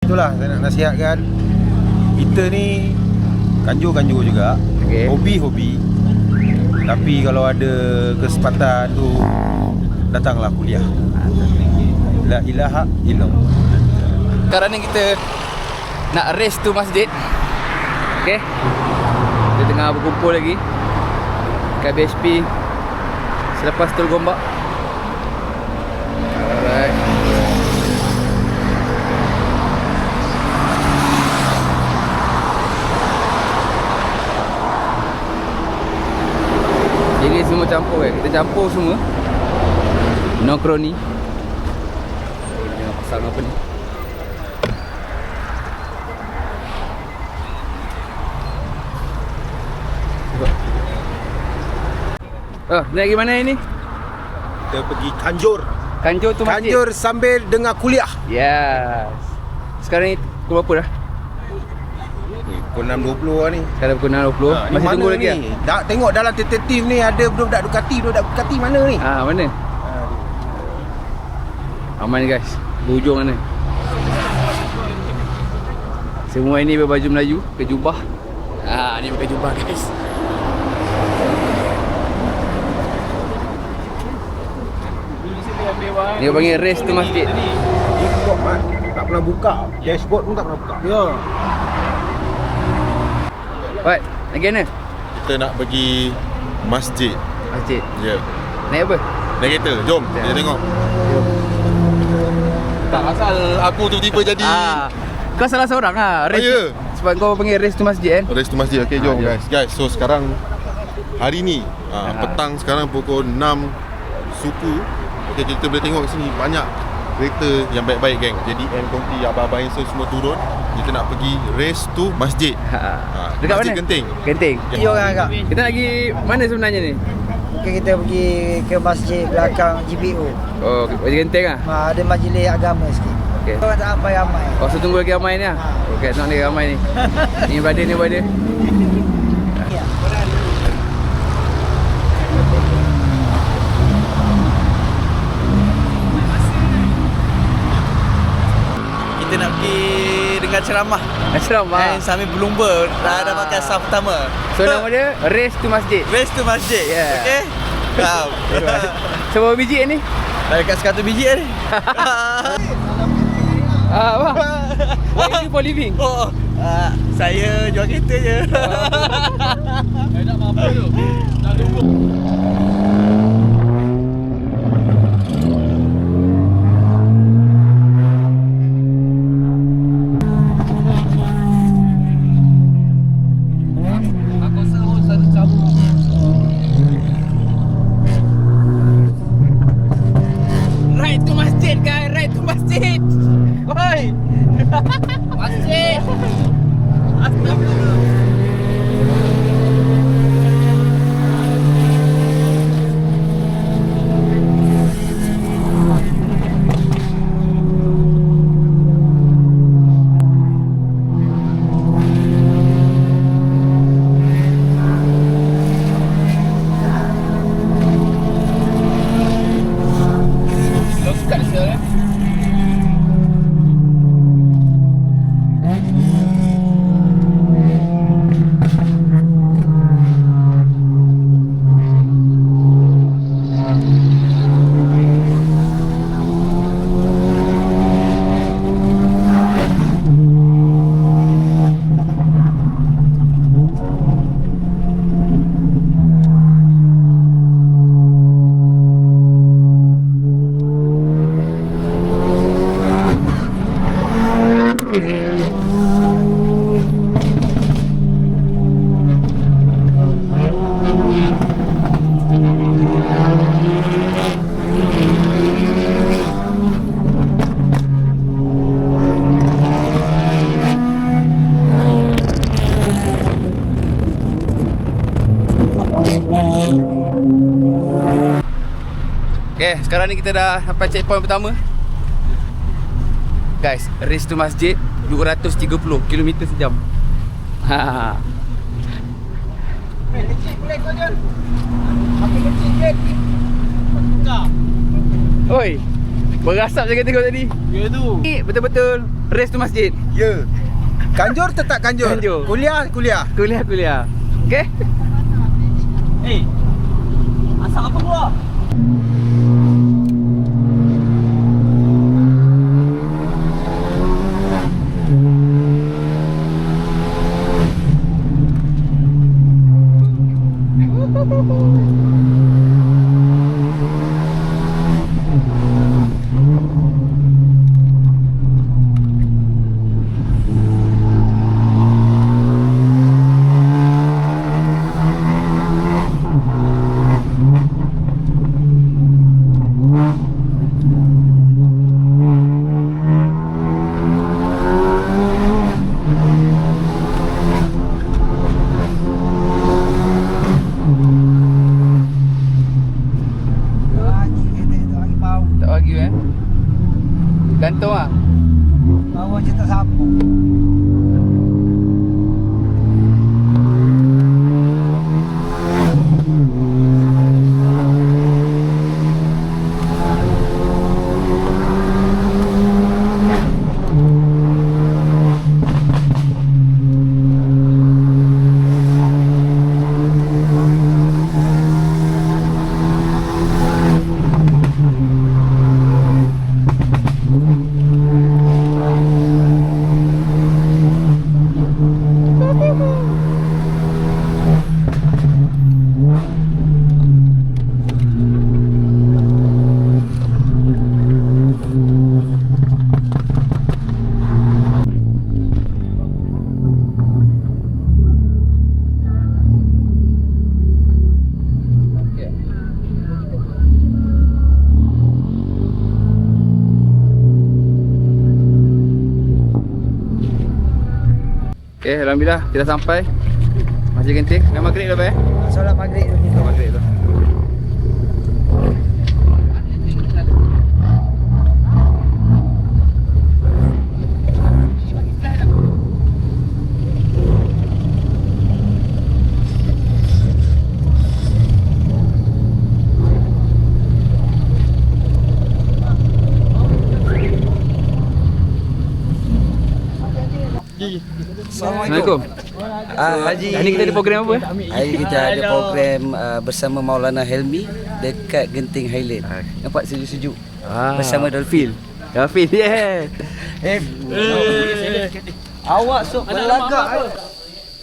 itulah saya nak nasihatkan. Kita ni kanjur-kanjur juga, hobi-hobi. Tapi kalau ada kesempatan tu, datanglah kuliah. La ilaha illallah. Sekarang ni kita nak race to masjid. Okay, kita tengah berkumpul lagi kat BHP selepas Tol Gombak. Alright. Jadi semua campur kan. Kita campur semua. No kroni. Jangan pasang apa ni. Oh, nak pergi mana ini? Kita pergi kanjur. Kanjur tu masjid. Kanjur sambil dengar kuliah. Yes. Sekarang ni pukul berapa dah? Pukul 6.20 lah ni. Sekarang pukul 6.20. Masih tunggu lagi ni? Tak, tengok dalam tentatif ni ada budak Ducati mana ni? Mana? Aman guys. Berhujung mana? Semua ini berbaju Melayu, kejubah. Ni pakai jubah guys. Ni panggil race to masjid. Tak pernah buka. Dashboard pun tak pernah buka. Ya. Baik, lagi mana? Kita nak pergi masjid. Masjid. Ya. Naik apa? Naik kereta. Jom kita tengok. Tak asal aku tiba-tiba jadi Kau salah seorang race. Ya. Sebab kau panggil race to masjid kan? Race to masjid. Okey, jom guys. Guys, so sekarang hari ni petang sekarang pukul 6 suku. Okey, kita boleh tengok sini banyak kereta yang baik-baik geng. Jadi M20 abang-abang yang semua turun. Kita nak pergi race to masjid. Dekat Masjid mana? Genting. Genting. Tiga orang agak. Kita nak pergi mana sebenarnya ni? Mungkin kita pergi ke masjid belakang GPO. Oh, Masjid Genting ah. Ada majlis agama sikit. Okey. Orang tak ramai-ramai. Oh, so tunggu lagi ramai ni ah. Okey, nak lagi ramai ni. Ni brother. Ya. Kita nak pergi dengar ceramah. Ceramah. Sambil berlumba dah pakai saf pertama. So nama dia race to masjid. Race to masjid. Yeah. Okey. Kau. Seberapa biji ni? Dah dekat 100 biji dah ni. Apa? What you do for living? Saya jual kereta je. Nak apa tu? Dah tunggu. Right to masjid guys, right to masjid. Oi. Masjid. Astagfirullah. Okay, sekarang ni kita dah sampai checkpoint pertama. Guys, race to masjid 230 km sejam. Ha. Kecil boleh kau John. Makin kecil sikit. Buka. Oi. Berasap saya tengok tadi. Ya tu. Betul-betul race tu masjid. Ya. Kanjur tetap kanjur. Kanjur. Kuliah. Kuliah. Okey. Asal apa gua? Tak bagi gantung ah. Bawa je tak sapu. Okay, alhamdulillah kita sampai Masjid Genting. Dah maghrib dah Solat maghrib dulu. Dah maghrib dah. Assalamualaikum. Haji. Hari ni kita ada program apa? Hari kita ada program bersama Maulana Helmi dekat Genting Highland. Nampak sejuk-sejuk. Bersama Dolphin. Dolphin, yeah. Awak sok belagak.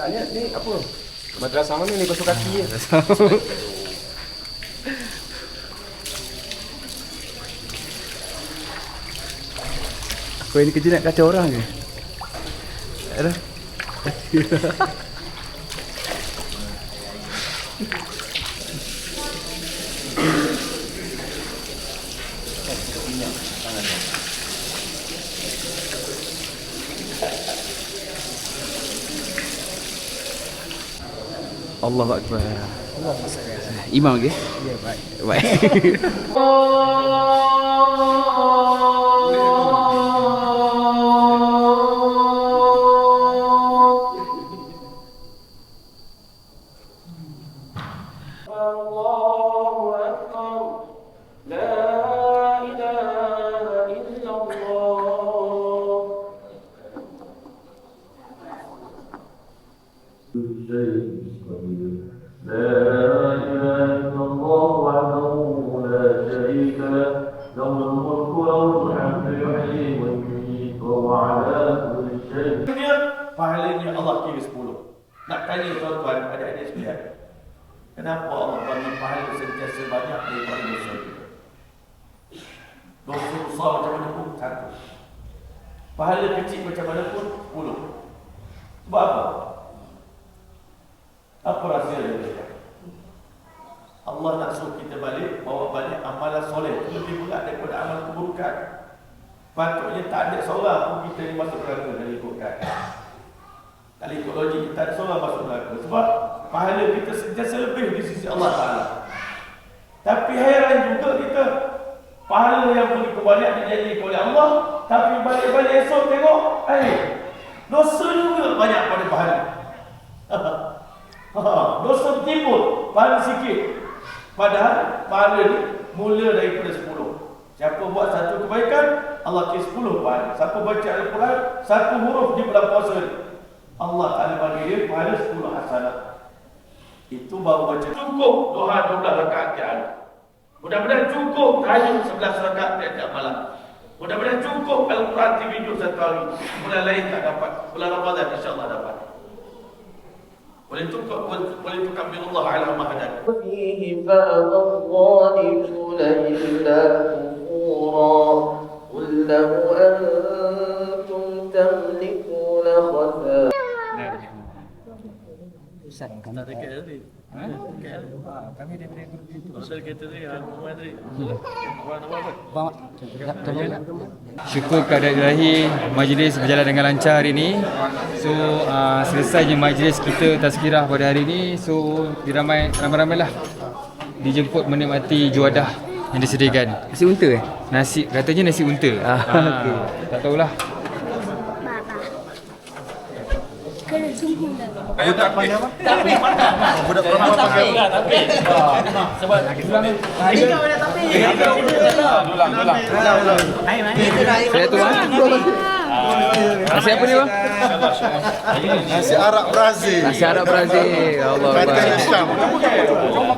Tanya ni apa? Madrasah mana ni basuh kaki ni? Kau ini kerja nak kacau orang ke? Ada. Allahu Akbar. Imam ke? Ya, baik. Baik. Pahalanya Allah kira 10. Nak tanya tuan-tuan, adik-adik sekalian, kenapa Allah bagi pahala sentiasa banyak daripada dosa kita? Dosa besar macam mana pun 1. Pahala kecil macam mana pun 10. Sebab apa? Apa rahsia dia? Allah nak suruh kita balik, bawa balik amalan soleh lebih berat daripada amal keburukan. Patutnya tak ada seorang pun kita ni masuk neraka dari ikutkan. Kalau ikut logik kita tak ada seorang masuk neraka. Sebab pahala kita sentiasa lebih di sisi Allah Ta'ala. Tapi heran juga kita, pahala yang boleh kembali dijanjikan oleh Allah, tapi balik-balik esok tengok, dosa juga banyak pada pahala. Dosa bertimbul, pahala sikit. Padahal pahala ni mula daripada 10. Siapa buat satu kebaikan, Allah kira 10 pahala. Siapa baca Al-Quran, satu huruf di bulan puasa ni, Allah Ta'ala bagi dia pahala 10 hasanah. Itu baru baca. Cukup doa 12 rakaat tiap. Mudah-mudahan cukup tahajud 11 rakaat tiap malam. Mudah-mudahan cukup Al-Quran TV hidup satu hari. Bulan lain tak dapat. Bulan Ramadan insya-Allah dapat. Boleh tukar Allah ala ma hadan. فيه فاض الظالمون إلا كفورا قل لو أنتم تملكون خزائن Syukur kepada Ilahi, majlis berjalan dengan lancar hari ini. So selesainya majlis kita tazkirah pada hari ini. So ramai-ramailah dijemput menikmati juadah yang disediakan. Nasi unta Nasi, katanya nasi unta. Okay. Tak tahulah. Kena sungguh dah. Budak pakai apa? Budak pakai apa? Sebab Saya tu bang. Nasi apa ni bang? Nasi Arab Brazil. Nasi Arab Brazil. Allah Kata Akbar. Syam.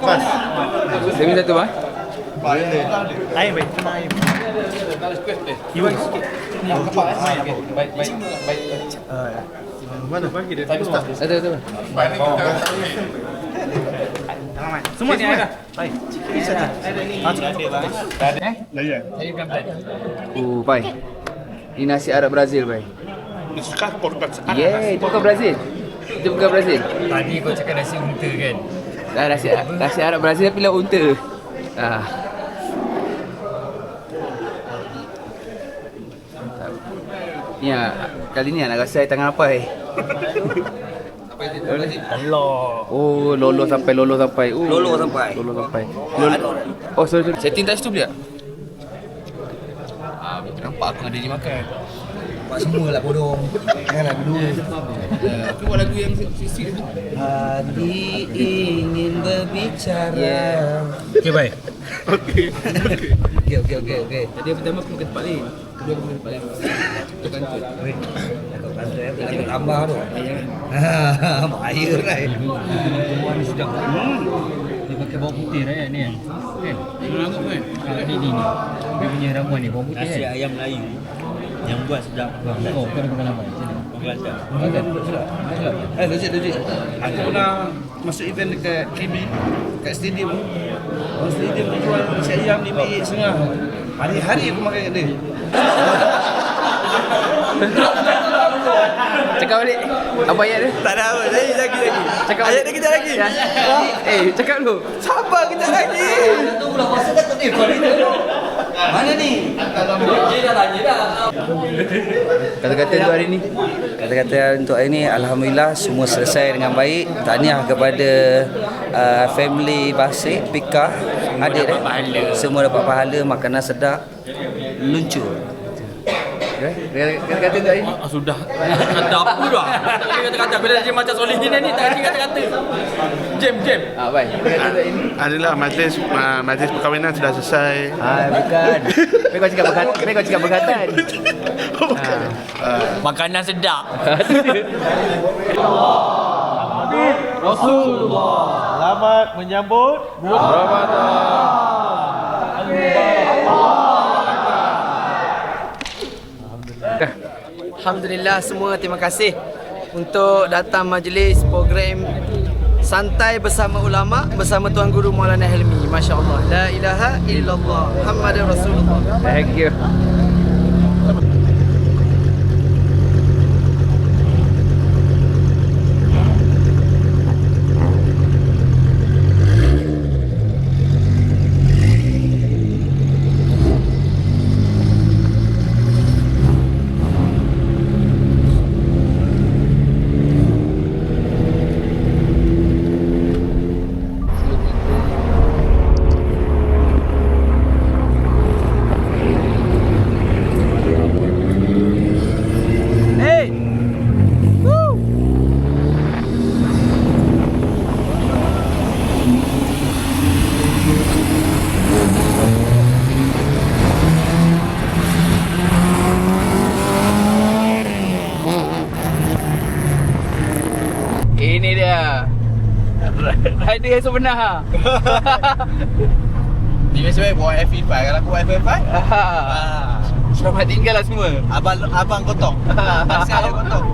Pas. Saya minta tu bang. Mana? Bagi dia. Ada. Semua. Baik. Pai. Ini nasi Arab Brazil, pai. Yeah, itu bukan Brazil. Itu bukan Brazil. Tadi kau cakap nasi unta kan? Nasi Arab Brazil tapi lah unta. Ni kali ni nak rasa air tangan apa Oh, lolo sampai. Lolo sampai. Oh, sorry. Setting touch tu boleh tak? Nampak aku ada je makan. Buat semua lah bodoh. Janganlah dulu. Aku buat lagu yang sisi tu. Hati ingin berbicara. Okay, baik. Okey. Tadi pertama aku kena balik. Kedua aku kena balik. Kita kantut. Kau kata lagu tambah tu. Bahaya kan. Semua ni sedap. Dia pakai bawang putih raya ni kan? Kan? Ramuan kan? Ni. Dia punya ramuan ni bawang putih kan? Nasi ayam Melayu yang buat sedap. Oh, kau ada pengalaman. Kelantan. Legit. Aku pernah masuk event dekat KB, kat stadium. Stadium tu jual nasi ayam RM5.5. Hari-hari aku makan kat dia. Cakap balik. Apa ayat dia? Tak ada apa, lagi. Cakap Ayat dia kejap lagi. Cakap dulu. Sabar kejap lagi. Tu pula masa dah tak kau ni. Mana ni? Dia dah tanya dah. Kata-kata untuk hari ni. Kata-kata untuk hari ni, alhamdulillah semua selesai dengan baik. Tahniah kepada family Basik, Pika, adik dia. Semua dapat pahala, makanan sedap, luncur. Kata-kata untuk hari ni. Sudah. Kata apa dah? Tak kata-kata. Bila dia macam soleh gini ni, tak ada kata-kata. Jam. Baik. Kata-kata untuk hari ni. Adalah majlis perkahwinan sudah selesai. Bukan. Kau cakap berkatan. Makanan sedap. Rasulullah selamat menyambut Alhamdulillah, semua terima kasih untuk datang majlis program santai bersama ulama bersama Tuan Guru Maulana Helmi. Masya-Allah. La ilaha illallah Muhammadur Rasulullah. Thank you. Rider yang sebenar. Ni biasa baik bawa F5 kalau aku bawa F5. Selamat tinggal lah semua. Abang kotong. Masih ada kotong.